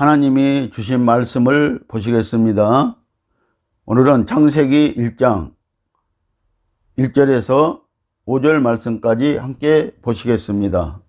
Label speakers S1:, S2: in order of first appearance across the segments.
S1: 하나님이 주신 말씀을 보시겠습니다. 오늘은 창세기 1장 1절에서 5절 말씀까지 함께 보시겠습니다.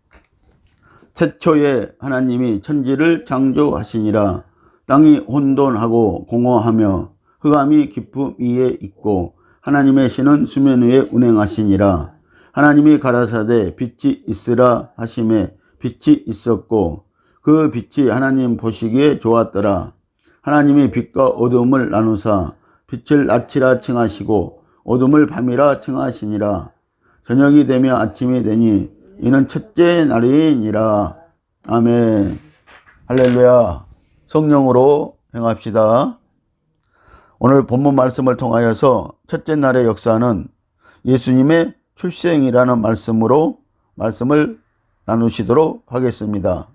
S1: 태초에 하나님이 천지를 창조하시니라. 땅이 혼돈하고 공허하며 흑암이 깊음 위에 있고 하나님의 신은 수면 위에 운행하시니라. 하나님이 가라사대 빛이 있으라 하심에 빛이 있었고 그 빛이 하나님 보시기에 좋았더라. 하나님이 빛과 어둠을 나누사 빛을 낮이라 칭하시고 어둠을 밤이라 칭하시니라. 저녁이 되며 아침이 되니 이는 첫째 날이니라. 아멘. 할렐루야. 성령으로 행합시다. 오늘 본문 말씀을 통하여서 첫째 날의 역사는 예수님의 출생이라는 말씀으로 말씀을 나누시도록 하겠습니다.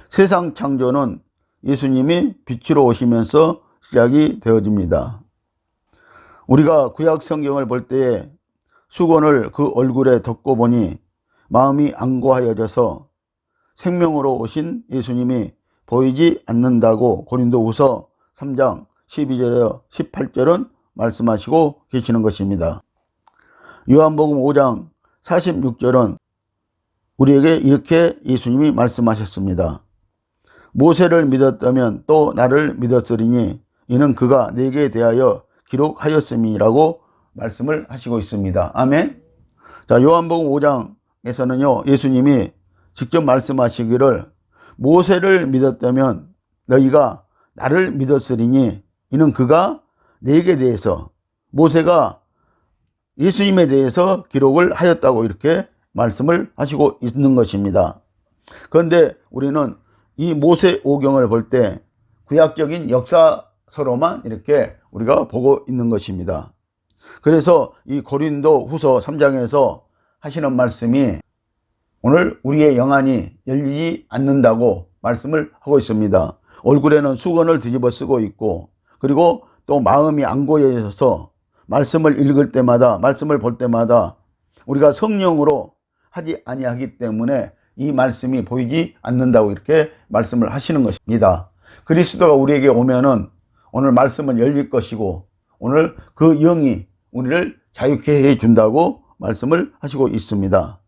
S1: 세상 창조는 예수님이 빛으로 오시면서 시작이 되어집니다. 우리가 구약 성경을 볼 때에 수건을 그 얼굴에 덮고 보니 마음이 안고하여져서 생명으로 오신 예수님이 보이지 않는다고 고린도후서 3장 12절에서 18절은 말씀하시고 계시는 것입니다. 요한복음 5장 46절은 우리에게 이렇게 예수님이 말씀하셨습니다. 모세를 믿었다면 또 나를 믿었으리니 이는 그가 내게 대하여 기록하였음이라고 말씀을 하시고 있습니다. 아멘. 자, 요한복음 5장에서는요, 예수님이 직접 말씀하시기를 모세를 믿었다면 너희가 나를 믿었으리니 이는 그가 내게 대해서, 모세가 예수님에 대해서 기록을 하였다고 이렇게 말씀을 하시고 있는 것입니다. 그런데 우리는 이 모세오경을 볼 때 구약적인 역사서로만 이렇게 우리가 보고 있는 것입니다. 그래서 이 고린도후서 3장에서 하시는 말씀이 오늘 우리의 영안이 열리지 않는다고 말씀을 하고 있습니다. 얼굴에는 수건을 뒤집어 쓰고 있고, 그리고 또 마음이 안고해져서 말씀을 읽을 때마다, 말씀을 볼 때마다 우리가 성령으로 하지 아니하기 때문에 이 말씀이 보이지 않는다고 이렇게 말씀을 하시는 것입니다. 그리스도가 우리에게 오면은 오늘 말씀은 열릴 것이고 오늘 그 영이 우리를 자유케 해준다고 말씀을 하시고 있습니다.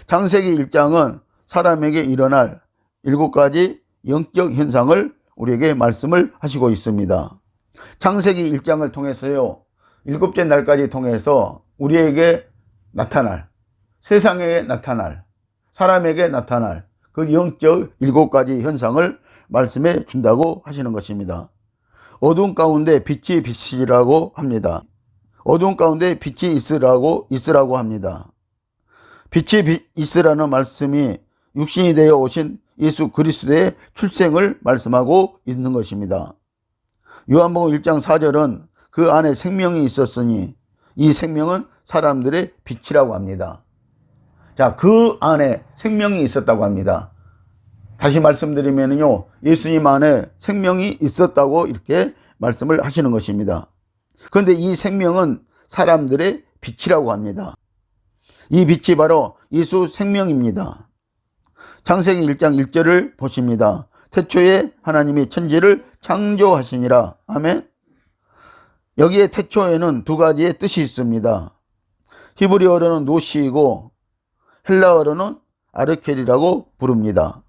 S1: 창세기 1장은 사람에게 일어날 7가지 영적 현상을 우리에게 말씀을 하시고 있습니다. 창세기 1장을 통해서요, 7째 날까지 통해서 우리에게 나타날, 세상에 나타날, 사람에게 나타날 그 영적 7가지 현상을 말씀해 준다고 하시는 것입니다. 어두운 가운데 빛이 비치라고 합니다. 어두운 가운데 빛이 있으라고 합니다. 빛이 있으라는 말씀이 육신이 되어 오신 예수 그리스도의 출생을 말씀하고 있는 것입니다. 요한복음 1장 4절은 그 안에 생명이 있었으니 이 생명은 사람들의 빛이라고 합니다. 자, 그 안에 생명이 있었다고 합니다. 다시 말씀드리면요, 예수님 안에 생명이 있었다고 이렇게 말씀을 하시는 것입니다. 그런데 이 생명은 사람들의 빛이라고 합니다. 이 빛이 바로 예수 생명입니다. 창세기 1장 1절을 보십니다. 태초에 하나님이 천지를 창조하시니라. 아멘. 여기에 태초에는 2가지의 뜻이 있습니다. 히브리어로는 노시이고 헬라어로는 아르켈이라고 부릅니다.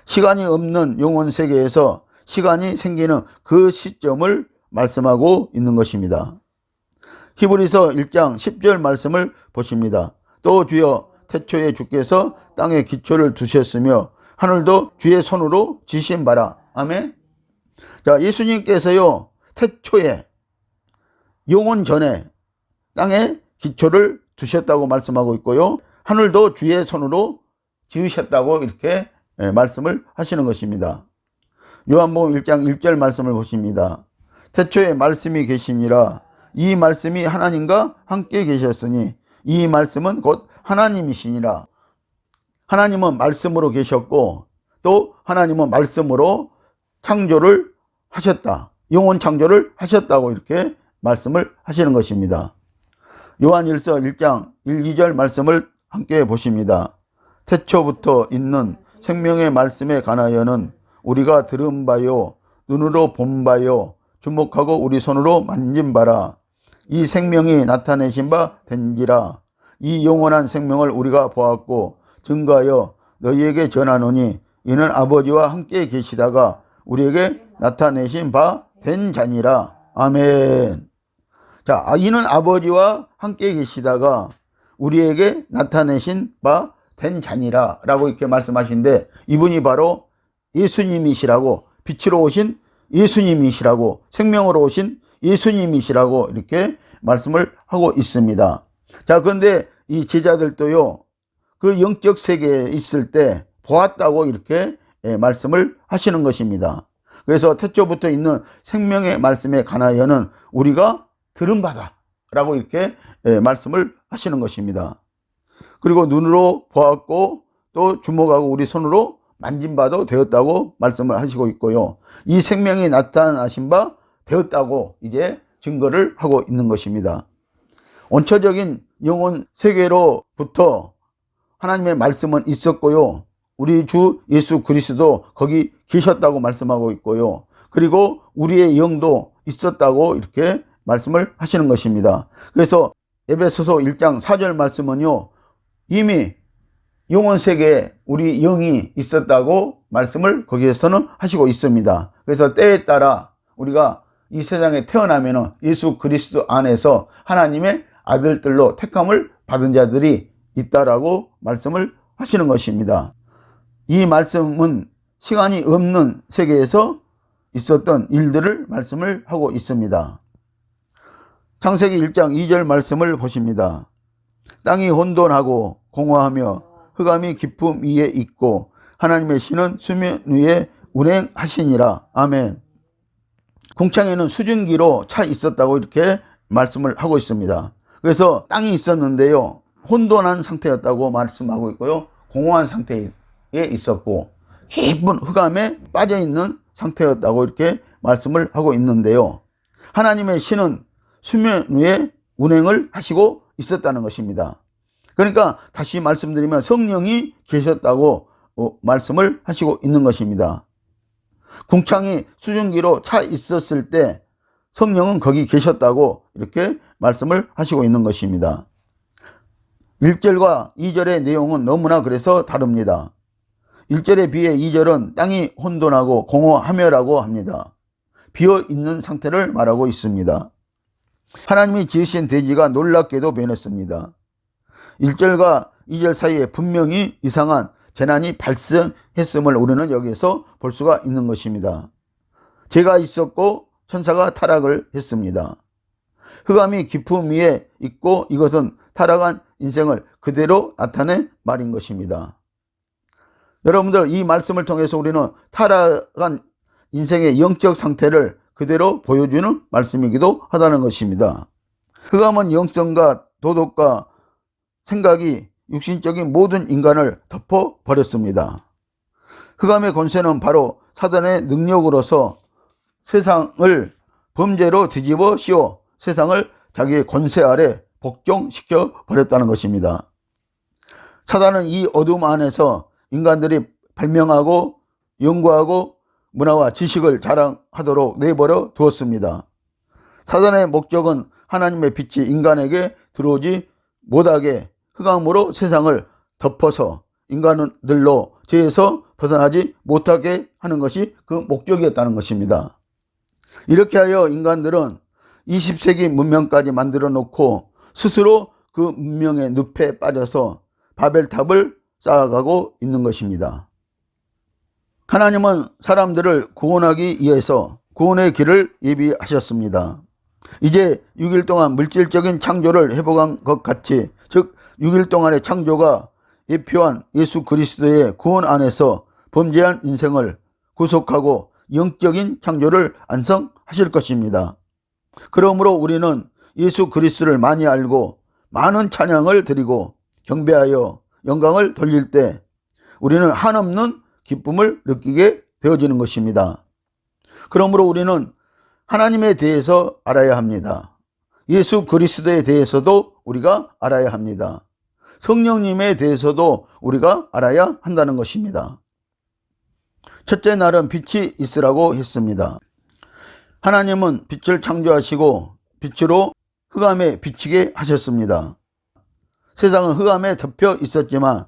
S1: 시간이 없는 영원 세계에서 시간이 생기는 그 시점을 말씀하고 있는 것입니다. 히브리서 1장 10절 말씀을 보십니다. 또 주여 태초에 주께서 땅에 기초를 두셨으며 하늘도 주의 손으로 지신 바라. 아멘. 자, 예수님께서요, 태초에 영원 전에 땅에 기초를 두셨다고 말씀하고 있고요, 하늘도 주의 손으로 지으셨다고 이렇게 말씀을 하시는 것입니다. 요한복음 1장 1절 말씀을 보십니다. 태초에 말씀이 계시니라. 이 말씀이 하나님과 함께 계셨으니 이 말씀은 곧 하나님이시니라. 하나님은 말씀으로 계셨고 또 하나님은 말씀으로 창조를 하셨다. 영원 창조를 하셨다고 이렇게 말씀을 하시는 것입니다. 요한일서 1장 1, 2절 말씀을 함께 보십니다. 태초부터 있는 생명의 말씀에 관하여는 우리가 들은 바요 눈으로 본 바요 주목하고 우리 손으로 만진 바라. 이 생명이 나타내신 바 된지라. 이 영원한 생명을 우리가 보았고 증거하여 너희에게 전하노니 이는 아버지와 함께 계시다가 우리에게 나타내신 바 된 자니라. 아멘. 자, 이는 아버지와 함께 계시다가 우리에게 나타내신 바 된 자니라 라고 이렇게 말씀하시는데, 이분이 바로 예수님이시라고, 빛으로 오신 예수님이시라고, 생명으로 오신 예수님이시라고 이렇게 말씀을 하고 있습니다. 자, 그런데 이 제자들도요, 그 영적 세계에 있을 때 보았다고 이렇게 말씀을 하시는 것입니다. 그래서 태초부터 있는 생명의 말씀에 관하여는 우리가 들은 바다 라고 이렇게 말씀을 하시는 것입니다. 그리고 눈으로 보았고 또 주목하고 우리 손으로 만진 바도 되었다고 말씀을 하시고 있고요. 이 생명이 나타나신 바 되었다고 이제 증거를 하고 있는 것입니다. 원초적인 영혼 세계로부터 하나님의 말씀은 있었고요. 우리 주 예수 그리스도 거기 계셨다고 말씀하고 있고요. 그리고 우리의 영도 있었다고 이렇게 말씀을 하시는 것입니다. 그래서 에베소서 1장 4절 말씀은요, 이미 영혼 세계에 우리 영이 있었다고 말씀을 거기에서는 하시고 있습니다. 그래서 때에 따라 우리가 이 세상에 태어나면은 예수 그리스도 안에서 하나님의 아들들로 택함을 받은 자들이 있다라고 말씀을 하시는 것입니다. 이 말씀은 시간이 없는 세계에서 있었던 일들을 말씀을 하고 있습니다. 창세기 1장 2절 말씀을 보십니다. 땅이 혼돈하고 공허하며 흑암이 깊음 위에 있고 하나님의 신은 수면 위에 운행하시니라. 아멘. 궁창에는 수증기로 차 있었다고 이렇게 말씀을 하고 있습니다. 그래서 땅이 있었는데요, 혼돈한 상태였다고 말씀하고 있고요, 공허한 상태에 있었고 깊은 흑암에 빠져있는 상태였다고 이렇게 말씀을 하고 있는데요, 하나님의 신은 수면 위에 운행을 하시고 있었다는 것입니다. 그러니까 다시 말씀드리면 성령이 계셨다고 말씀을 하시고 있는 것입니다. 궁창이 수증기로 차 있었을 때 성령은 거기 계셨다고 이렇게 말씀을 하시고 있는 것입니다. 1절과 2절의 내용은 너무나 그래서 다릅니다. 1절에 비해 2절은 땅이 혼돈하고 공허하며라고 합니다. 비어있는 상태를 말하고 있습니다. 하나님이 지으신 대지가 놀랍게도 변했습니다. 1절과 2절 사이에 분명히 이상한 재난이 발생했음을 우리는 여기에서 볼 수가 있는 것입니다. 죄가 있었고 천사가 타락을 했습니다. 흑암이 깊음 위에 있고 이것은 타락한 인생을 그대로 나타낸 말인 것입니다. 여러분들, 이 말씀을 통해서 우리는 타락한 인생의 영적 상태를 그대로 보여주는 말씀이기도 하다는 것입니다. 흑암은 영성과 도덕과 생각이 육신적인 모든 인간을 덮어버렸습니다. 흑암의 권세는 바로 사단의 능력으로서 세상을 범죄로 뒤집어 씌워 세상을 자기의 권세 아래 복종시켜 버렸다는 것입니다. 사단은 이 어둠 안에서 인간들이 발명하고 연구하고 문화와 지식을 자랑하도록 내버려 두었습니다. 사단의 목적은 하나님의 빛이 인간에게 들어오지 못하게 흑암으로 세상을 덮어서 인간들로 죄에서 벗어나지 못하게 하는 것이 그 목적이었다는 것입니다. 이렇게 하여 인간들은 20세기 문명까지 만들어 놓고 스스로 그 문명의 늪에 빠져서 바벨탑을 쌓아가고 있는 것입니다. 하나님은 사람들을 구원하기 위해서 구원의 길을 예비하셨습니다. 이제 6일 동안 물질적인 창조를 회복한 것 같이, 즉 6일 동안의 창조가 예표한 예수 그리스도의 구원 안에서 범죄한 인생을 구속하고 영적인 창조를 완성하실 것입니다. 그러므로 우리는 예수 그리스도를 많이 알고 많은 찬양을 드리고 경배하여 영광을 돌릴 때 우리는 한없는 기쁨을 느끼게 되어지는 것입니다. 그러므로 우리는 하나님에 대해서 알아야 합니다. 예수 그리스도에 대해서도 우리가 알아야 합니다. 성령님에 대해서도 우리가 알아야 한다는 것입니다. 첫째 날은 빛이 있으라고 했습니다. 하나님은 빛을 창조하시고 빛으로 흑암에 비치게 하셨습니다. 세상은 흑암에 덮여 있었지만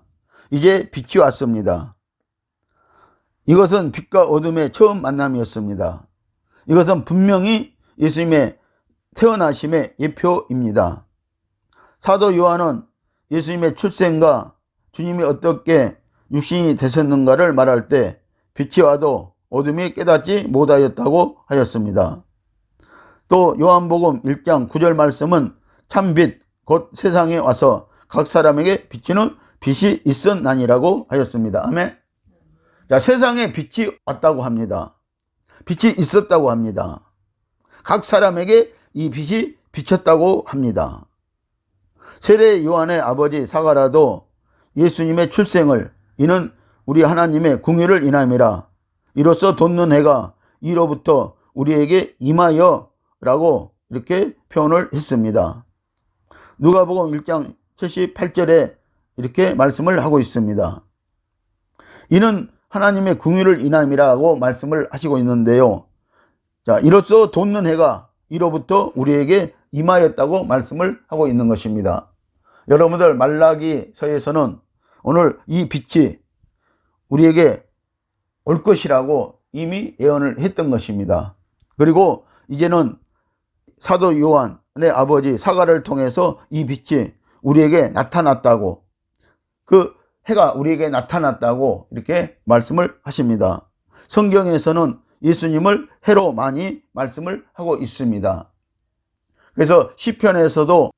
S1: 이제 빛이 왔습니다. 이것은 빛과 어둠의 처음 만남이었습니다. 이것은 분명히 예수님의 태어나심의 예표입니다. 사도 요한은 예수님의 출생과 주님이 어떻게 육신이 되셨는가를 말할 때 빛이 와도 어둠이 깨닫지 못하였다고 하였습니다. 또 요한복음 1장 9절 말씀은 참빛 곧 세상에 와서 각 사람에게 비치는 빛이 있었나니라고 하였습니다. 아멘. 자, 세상에 빛이 왔다고 합니다. 빛이 있었다고 합니다. 각 사람에게 이 빛이 비쳤다고 합니다. 세례 요한의 아버지 사가라도 예수님의 출생을 이는 우리 하나님의 궁유를 인함이라 이로써 돋는 해가 이로부터 우리에게 임하여 라고 이렇게 표현을 했습니다. 누가복음 1장 78절에 이렇게 말씀을 하고 있습니다. 이는 하나님의 궁유를 인함이라고 말씀을 하시고 있는데요. 자, 이로써 돋는 해가 이로부터 우리에게 임하였다고 말씀을 하고 있는 것입니다. 여러분들 말라기서에서는 오늘 이 빛이 우리에게 올 것이라고 이미 예언을 했던 것입니다. 그리고 이제는 사도 요한의 아버지 사가를 통해서 이 빛이 우리에게 나타났다고, 그 해가 우리에게 나타났다고 이렇게 말씀을 하십니다. 성경에서는 예수님을 해로 많이 말씀을 하고 있습니다. 그래서 시편에서도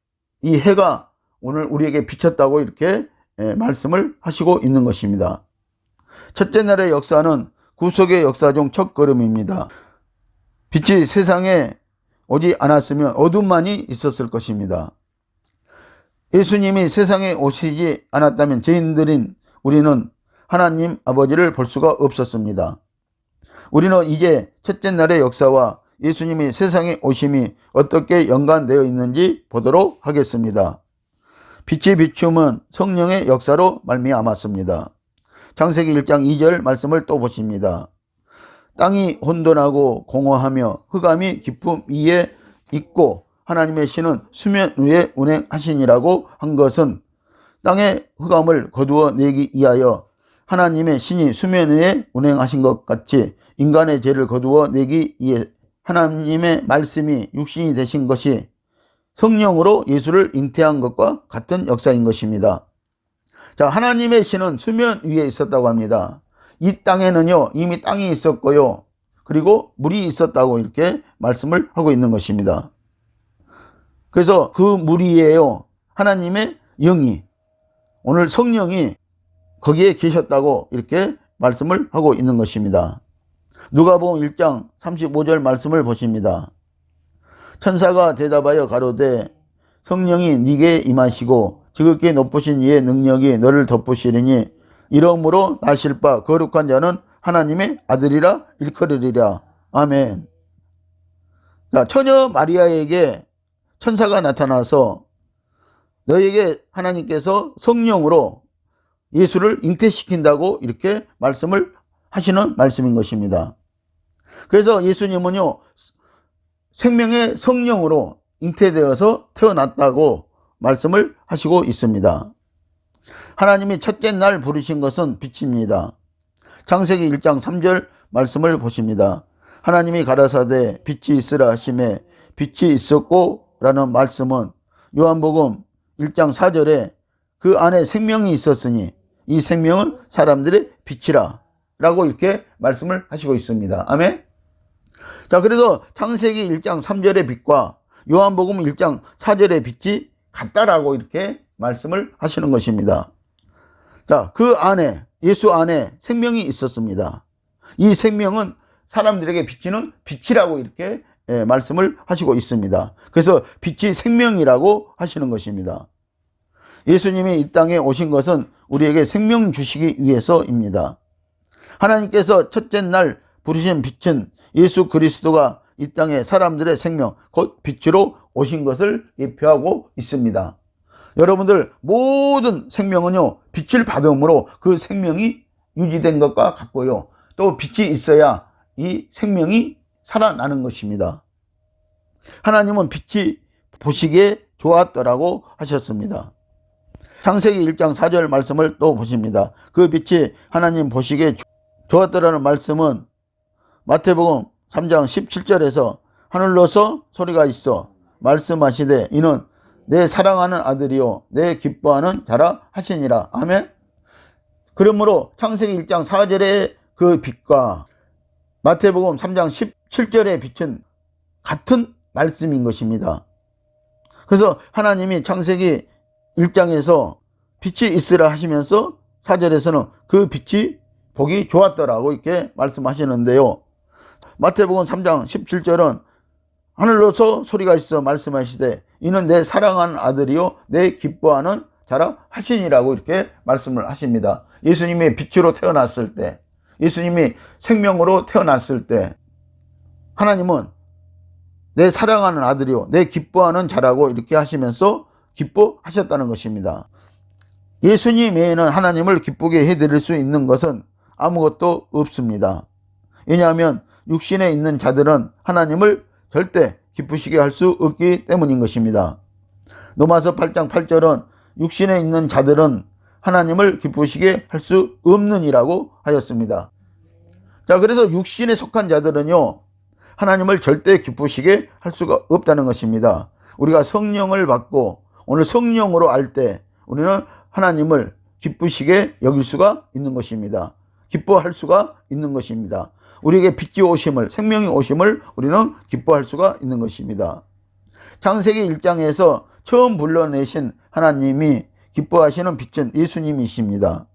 S1: 이 해가 오늘 우리에게 비쳤다고 이렇게 말씀을 하시고 있는 것입니다. 첫째 날의 역사는 구속의 역사 중 첫 걸음입니다. 빛이 세상에 오지 않았으면 어둠만이 있었을 것입니다. 예수님이 세상에 오시지 않았다면 죄인들인 우리는 하나님 아버지를 볼 수가 없었습니다. 우리는 이제 첫째 날의 역사와 예수님이 세상에 오심이 어떻게 연관되어 있는지 보도록 하겠습니다. 빛이 비춤은 성령의 역사로 말미암았습니다. 창세기 1장 2절 말씀을 또 보십니다. 땅이 혼돈하고 공허하며 흑암이 깊음 위에 있고 하나님의 신은 수면 위에 운행하시니라고 한 것은 땅의 흑암을 거두어 내기 위하여 하나님의 신이 수면 위에 운행하신 것 같이 인간의 죄를 거두어 내기 위해 하나님의 말씀이 육신이 되신 것이 성령으로 예수를 잉태한 것과 같은 역사인 것입니다. 자, 하나님의 신은 수면 위에 있었다고 합니다. 이 땅에는요, 이미 땅이 있었고요. 그리고 물이 있었다고 이렇게 말씀을 하고 있는 것입니다. 그래서 그 물 위에요, 하나님의 영이, 오늘 성령이 거기에 계셨다고 이렇게 말씀을 하고 있는 것입니다. 누가복음 1장 35절 말씀을 보십니다. 천사가 대답하여 가로되 성령이 네게 임하시고 지극히 높으신 이의 능력이 너를 덮으시리니 이러므로 나실 바 거룩한 자는 하나님의 아들이라 일컬으리라. 아멘. 자, 처녀 마리아에게 천사가 나타나서 너에게 하나님께서 성령으로 예수를 잉태시킨다고 이렇게 말씀을 하시는 말씀인 것입니다. 그래서 예수님은요, 생명의 성령으로 잉태되어서 태어났다고 말씀을 하시고 있습니다. 하나님이 첫째 날 부르신 것은 빛입니다. 창세기 1장 3절 말씀을 보십니다. 하나님이 가라사대 빛이 있으라 하시매 빛이 있었고 라는 말씀은 요한복음 1장 4절에 그 안에 생명이 있었으니 이 생명은 사람들의 빛이라 라고 이렇게 말씀을 하시고 있습니다. 아멘. 자, 그래서 창세기 1장 3절의 빛과 요한복음 1장 4절의 빛이 같다라고 이렇게 말씀을 하시는 것입니다. 자, 그 안에, 예수 안에 생명이 있었습니다. 이 생명은 사람들에게 비치는 빛이라고 이렇게 말씀을 하시고 있습니다. 그래서 빛이 생명이라고 하시는 것입니다. 예수님이 이 땅에 오신 것은 우리에게 생명 주시기 위해서입니다. 하나님께서 첫째 날 부르신 빛은 예수 그리스도가 이 땅에 사람들의 생명, 곧 빛으로 오신 것을 예표하고 있습니다. 여러분들 모든 생명은요, 빛을 받음으로 그 생명이 유지된 것과 같고요. 또 빛이 있어야 이 생명이 살아나는 것입니다. 하나님은 빛이 보시기에 좋았더라고 하셨습니다. 창세기 1장 4절 말씀을 또 보십니다. 그 빛이 하나님 보시기에 좋았더라는 말씀은 마태복음 3장 17절에서 하늘로서 소리가 있어 말씀하시되 이는 내 사랑하는 아들이요 내 기뻐하는 자라 하시니라. 아멘. 그러므로 창세기 1장 4절의 그 빛과 마태복음 3장 17절의 빛은 같은 말씀인 것입니다. 그래서 하나님이 창세기 1장에서 빛이 있으라 하시면서 4절에서는 그 빛이 보기 좋았더라고 이렇게 말씀하시는데요. 마태복음 3장 17절은 하늘로서 소리가 있어 말씀하시되 이는 내 사랑하는 아들이요 내 기뻐하는 자라 하시니라고 이렇게 말씀을 하십니다. 예수님이 빛으로 태어났을 때, 예수님이 생명으로 태어났을 때 하나님은 내 사랑하는 아들이요 내 기뻐하는 자라고 이렇게 하시면서 기뻐하셨다는 것입니다. 예수님 외에는 하나님을 기쁘게 해드릴 수 있는 것은 아무것도 없습니다. 왜냐하면 육신에 있는 자들은 하나님을 절대 기쁘시게 할 수 없기 때문인 것입니다. 로마서 8장 8절은 육신에 있는 자들은 하나님을 기쁘시게 할 수 없느니라고 하였습니다. 자, 그래서 육신에 속한 자들은요 하나님을 절대 기쁘시게 할 수가 없다는 것입니다. 우리가 성령을 받고 오늘 성령으로 알 때 우리는 하나님을 기쁘시게 여길 수가 있는 것입니다. 기뻐할 수가 있는 것입니다. 우리에게 빛이 오심을, 생명이 오심을 우리는 기뻐할 수가 있는 것입니다. 창세기 1장에서 처음 불러내신 하나님이 기뻐하시는 빛은 예수님이십니다.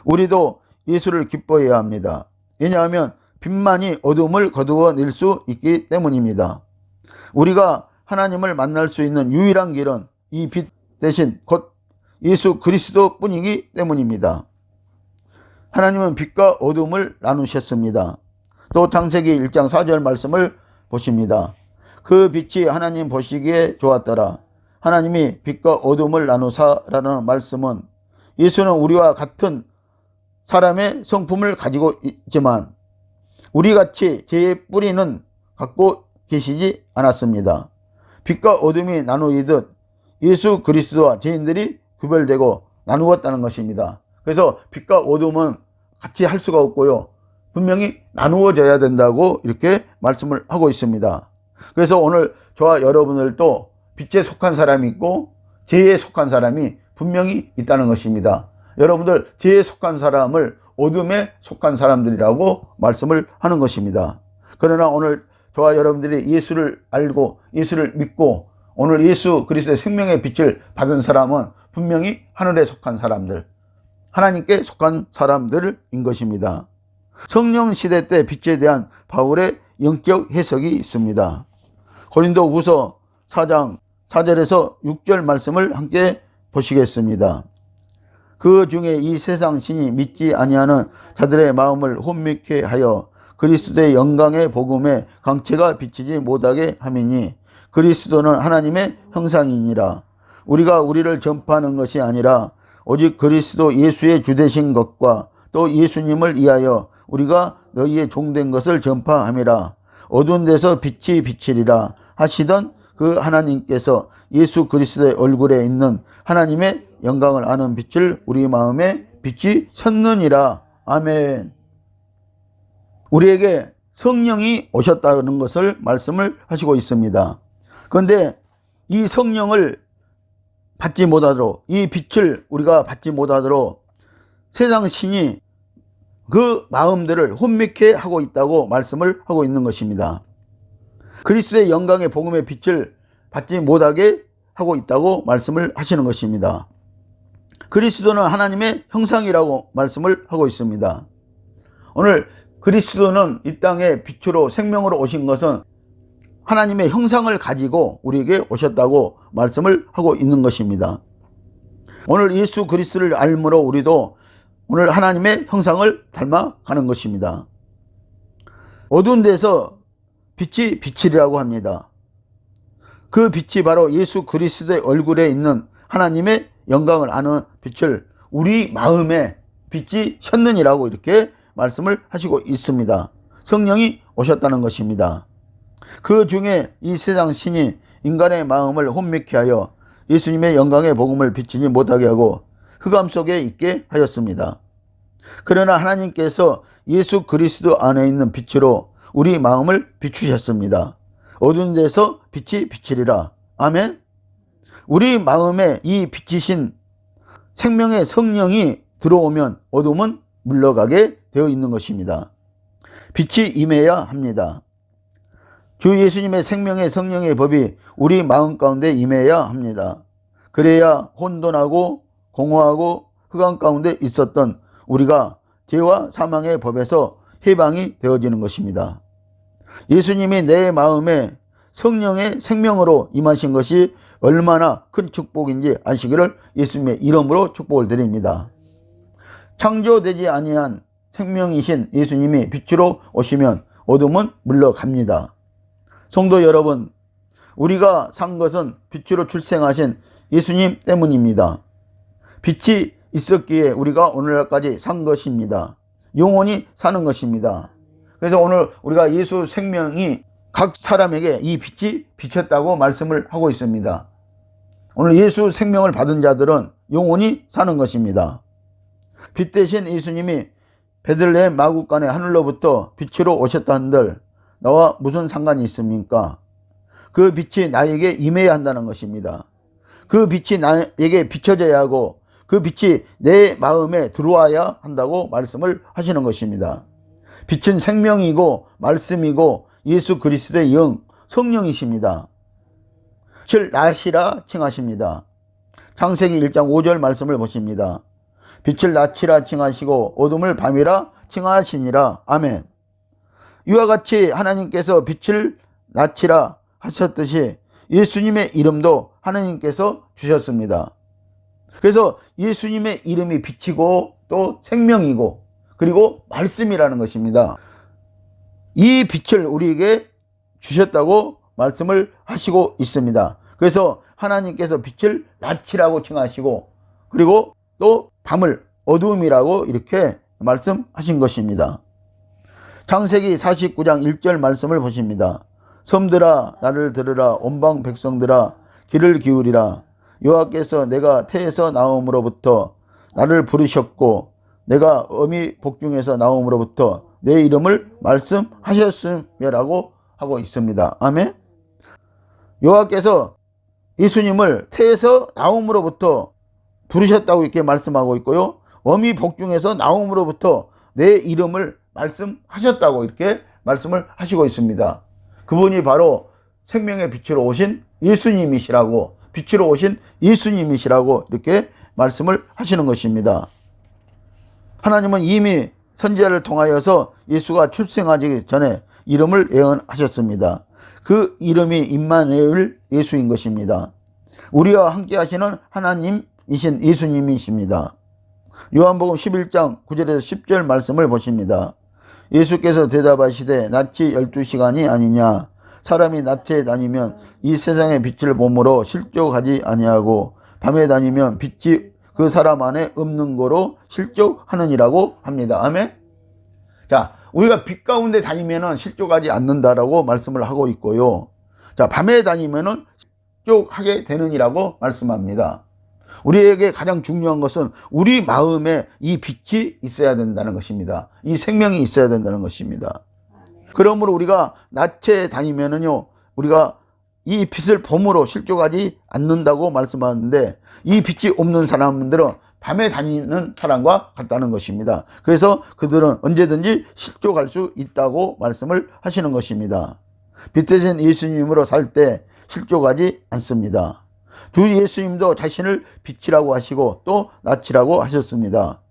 S1: 우리도 예수를 기뻐해야 합니다. 왜냐하면 빛만이 어둠을 거두어낼 수 있기 때문입니다. 우리가 하나님을 만날 수 있는 유일한 길은 이 빛 대신 곧 예수 그리스도 뿐이기 때문입니다. 하나님은 빛과 어둠을 나누셨습니다. 또 창세기 1장 4절 말씀을 보십니다. 그 빛이 하나님 보시기에 좋았더라. 하나님이 빛과 어둠을 나누사라는 말씀은 예수는 우리와 같은 사람의 성품을 가지고 있지만 우리같이 죄의 뿌리는 갖고 계시지 않았습니다. 빛과 어둠이 나누이듯 예수 그리스도와 죄인들이 구별되고 나누었다는 것입니다. 그래서 빛과 어둠은 같이 할 수가 없고요. 분명히 나누어져야 된다고 이렇게 말씀을 하고 있습니다. 그래서 오늘 저와 여러분들도 빛에 속한 사람이 있고 죄에 속한 사람이 분명히 있다는 것입니다. 여러분들 죄에 속한 사람을 어둠에 속한 사람들이라고 말씀을 하는 것입니다. 그러나 오늘 저와 여러분들이 예수를 알고 예수를 믿고 오늘 예수 그리스도의 생명의 빛을 받은 사람은 분명히 하늘에 속한 사람들, 하나님께 속한 사람들인 것입니다. 성령 시대 때 빛에 대한 바울의 영적 해석이 있습니다. 고린도후서 4장 4절에서 6절 말씀을 함께 보시겠습니다. 그 중에 이 세상 신이 믿지 아니하는 자들의 마음을 혼미케 하여 그리스도의 영광의 복음에 강체가 비치지 못하게 함이니 그리스도는 하나님의 형상이니라. 우리가 우리를 전파하는 것이 아니라 오직 그리스도 예수의 주되신 것과 또 예수님을 위하여 우리가 너희의 종된 것을 전파함이라. 어두운 데서 빛이 비치리라 하시던 그 하나님께서 예수 그리스도의 얼굴에 있는 하나님의 영광을 아는 빛을 우리 마음에 빛이 섰느니라. 아멘. 우리에게 성령이 오셨다는 것을 말씀을 하시고 있습니다. 그런데 이 성령을 받지 못하도록, 이 빛을 우리가 받지 못하도록 세상 신이 그 마음들을 혼미케 하고 있다고 말씀을 하고 있는 것입니다. 그리스도의 영광의 복음의 빛을 받지 못하게 하고 있다고 말씀을 하시는 것입니다. 그리스도는 하나님의 형상이라고 말씀을 하고 있습니다. 오늘 그리스도는 이 땅에 빛으로 생명으로 오신 것은 하나님의 형상을 가지고 우리에게 오셨다고 말씀을 하고 있는 것입니다. 오늘 예수 그리스도를 알므로 우리도 오늘 하나님의 형상을 닮아가는 것입니다. 어두운 데서 빛이 비치리라고 합니다. 그 빛이 바로 예수 그리스도의 얼굴에 있는 하나님의 영광을 아는 빛을 우리 마음에 빛이 셨느니라고 이렇게 말씀을 하시고 있습니다. 성령이 오셨다는 것입니다. 그 중에 이 세상 신이 인간의 마음을 혼미케 하여 예수님의 영광의 복음을 비치지 못하게 하고 흑암 속에 있게 하였습니다. 그러나 하나님께서 예수 그리스도 안에 있는 빛으로 우리 마음을 비추셨습니다. 어두운 데서 빛이 비치리라. 아멘. 우리 마음에 이 비치신 생명의 성령이 들어오면 어둠은 물러가게 되어 있는 것입니다. 빛이 임해야 합니다. 주 예수님의 생명의 성령의 법이 우리 마음 가운데 임해야 합니다. 그래야 혼돈하고 공허하고 흑암 가운데 있었던 우리가 죄와 사망의 법에서 해방이 되어지는 것입니다. 예수님이 내 마음에 성령의 생명으로 임하신 것이 얼마나 큰 축복인지 아시기를 예수님의 이름으로 축복을 드립니다. 창조되지 아니한 생명이신 예수님이 빛으로 오시면 어둠은 물러갑니다. 성도 여러분, 우리가 산 것은 빛으로 출생하신 예수님 때문입니다. 빛이 있었기에 우리가 오늘날까지 산 것입니다. 영원히 사는 것입니다. 그래서 오늘 우리가 예수 생명이 각 사람에게 이 빛이 비쳤다고 말씀을 하고 있습니다. 오늘 예수 생명을 받은 자들은 영원히 사는 것입니다. 빛 대신 예수님이 베들레헴 마구간의 하늘로부터 빛으로 오셨다 한들 나와 무슨 상관이 있습니까? 그 빛이 나에게 임해야 한다는 것입니다. 그 빛이 나에게 비춰져야 하고 그 빛이 내 마음에 들어와야 한다고 말씀을 하시는 것입니다. 빛은 생명이고 말씀이고 예수 그리스도의 영, 성령이십니다. 즉 낫이라 칭하십니다. 창세기 1장 5절 말씀을 보십니다. 빛을 낫이라 칭하시고 어둠을 밤이라 칭하시니라. 아멘. 이와 같이 하나님께서 빛을 낫이라 하셨듯이 예수님의 이름도 하나님께서 주셨습니다. 그래서 예수님의 이름이 빛이고 또 생명이고 그리고 말씀이라는 것입니다. 이 빛을 우리에게 주셨다고 말씀을 하시고 있습니다. 그래서 하나님께서 빛을 낫이라고 칭하시고 그리고 또 밤을 어두움이라고 이렇게 말씀하신 것입니다. 창세기 49장 1절 말씀을 보십니다. 섬들아 나를 들으라. 온방 백성들아 귀를 기울이라. 여호와께서 내가 태에서 나옴으로부터 나를 부르셨고 내가 어미 복중에서 나옴으로부터 내 이름을 말씀하셨음이라고 하고 있습니다. 아멘. 여호와께서 예수님을 태에서 나옴으로부터 부르셨다고 이렇게 말씀하고 있고요. 어미 복중에서 나옴으로부터 내 이름을 말씀하셨다고 이렇게 말씀을 하시고 있습니다. 그분이 바로 생명의 빛으로 오신 예수님이시라고, 빛으로 오신 예수님이시라고 이렇게 말씀을 하시는 것입니다. 하나님은 이미 선지자를 통하여서 예수가 출생하기 전에 이름을 예언하셨습니다. 그 이름이 임마누엘 예수인 것입니다. 우리와 함께 하시는 하나님이신 예수님이십니다. 요한복음 11장 9절에서 10절 말씀을 보십니다. 예수께서 대답하시되 낮이 12시간이 아니냐. 사람이 낮에 다니면 이 세상의 빛을 보므로 실족하지 아니하고 밤에 다니면 빛이 그 사람 안에 없는 거로 실족하느니라고 합니다. 아멘. 자, 우리가 빛 가운데 다니면은 실족하지 않는다라고 말씀을 하고 있고요. 자, 밤에 다니면은 실족하게 되느니라고 말씀합니다. 우리에게 가장 중요한 것은 우리 마음에 이 빛이 있어야 된다는 것입니다. 이 생명이 있어야 된다는 것입니다. 그러므로 우리가 낮에 다니면은요, 우리가 이 빛을 봄으로 실족하지 않는다고 말씀하는데 이 빛이 없는 사람들은 밤에 다니는 사람과 같다는 것입니다. 그래서 그들은 언제든지 실족할 수 있다고 말씀을 하시는 것입니다. 빛 대신 예수님으로 살 때 실족하지 않습니다. 주 예수님도 자신을 빛이라고 하시고 또 낫이라고 하셨습니다.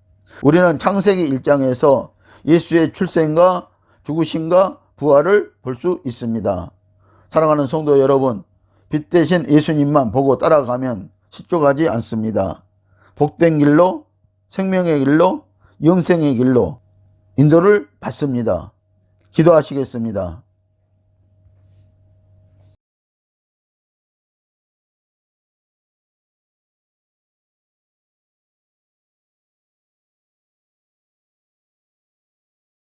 S1: 우리는 창세기 1장에서 예수의 출생과 죽으심과 부활을 볼 수 있습니다. 사랑하는 성도 여러분, 빛 대신 예수님만 보고 따라가면 실족하지 않습니다. 복된 길로, 생명의 길로, 영생의 길로 인도를 받습니다. 기도하시겠습니다.